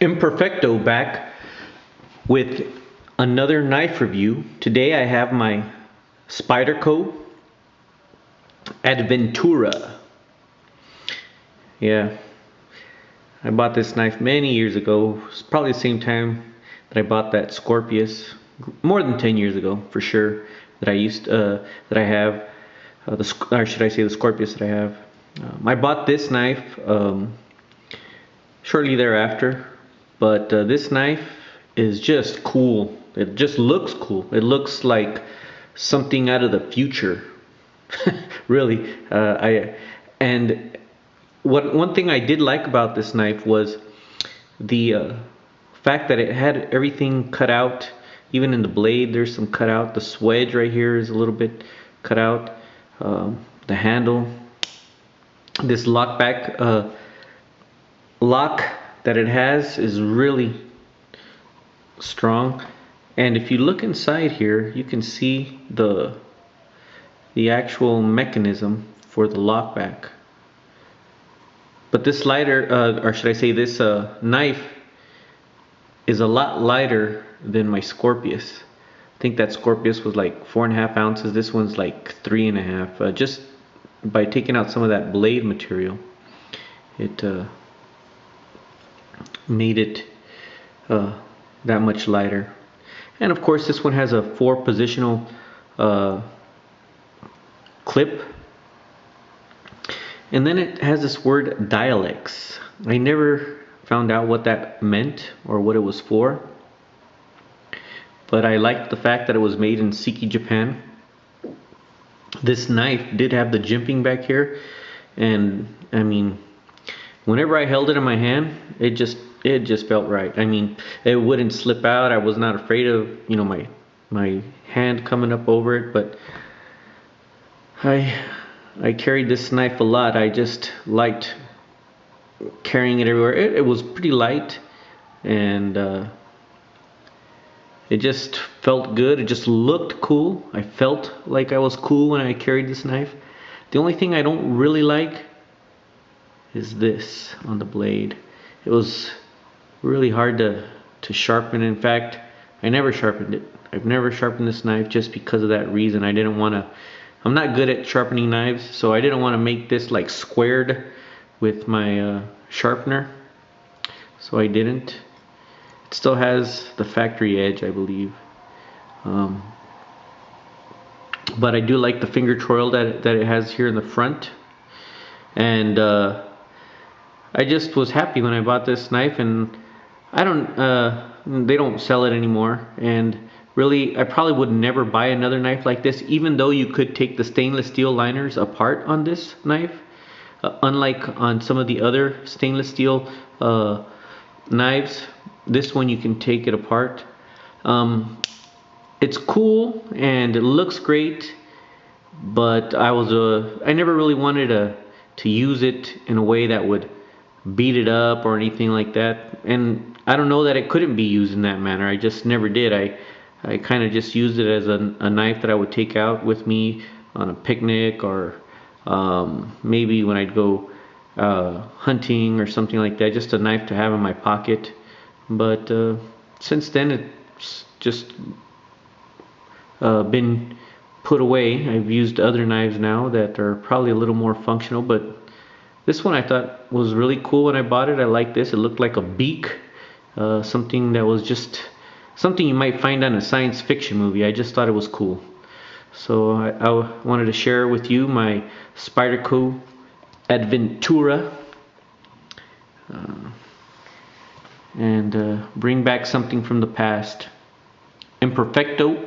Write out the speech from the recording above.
Imperfecto back with another knife review. Today I have my Spyderco Adventura. Yeah, I bought this knife many years ago. It's probably the same time that I bought that Scorpius. More than 10 years ago, for sure. That I have, or should I say the Scorpius that I have. I bought this knife shortly thereafter, but this knife is just cool. It just looks cool. It looks like something out of the future. Really. And one thing I did like about this knife was the fact that it had everything cut out. Even in the blade there's some cut out. The swedge right here is a little bit cut out. The handle, this lock that it has is really strong. And if you look inside here, you can see the actual mechanism for the lockback. But this lighter, or should I say this knife, is a lot lighter than my Scorpius. I think that Scorpius was like 4.5 ounces. This one's like 3.5. Just by taking out some of that blade material, it made it that much lighter. And of course this one has a 4-positional clip, and then it has this word dialects. I never found out what that meant or what it was for, but I liked the fact that it was made in Siki, Japan. This knife did have the jimping back here, and I mean, whenever I held it in my hand, it just felt right. I mean, it wouldn't slip out. I was not afraid of, you know, my hand coming up over it. But I carried this knife a lot. I just liked carrying it everywhere. It was pretty light, and it just felt good. It just looked cool. I felt like I was cool when I carried this knife. The only thing I don't really like is this on the blade. It was really hard to sharpen. In fact, I never sharpened it. I've never sharpened this knife just because of that reason. I'm not good at sharpening knives, so I didn't want to make this like squared with my sharpener, so I didn't. It still has the factory edge, I believe, but I do like the finger troil that it has here in the front. And I just was happy when I bought this knife, and they don't sell it anymore. And really, I probably would never buy another knife like this, even though you could take the stainless steel liners apart on this knife. Unlike on some of the other stainless steel knives, this one you can take it apart. It's cool and it looks great, but I never really wanted to use it in a way that would beat it up or anything like that. And I don't know that it couldn't be used in that manner. I just never did. I kind of just used it as a knife that I would take out with me on a picnic, or maybe when I'd go hunting or something like that. Just a knife to have in my pocket. But since then it's just been put away. I've used other knives now that are probably a little more functional, but this one I thought was really cool when I bought it. I like this. It looked like a beak, something that was just something you might find on a science fiction movie. I just thought it was cool. So I wanted to share with you my Spyderco Adventura, and bring back something from the past. Imperfecto.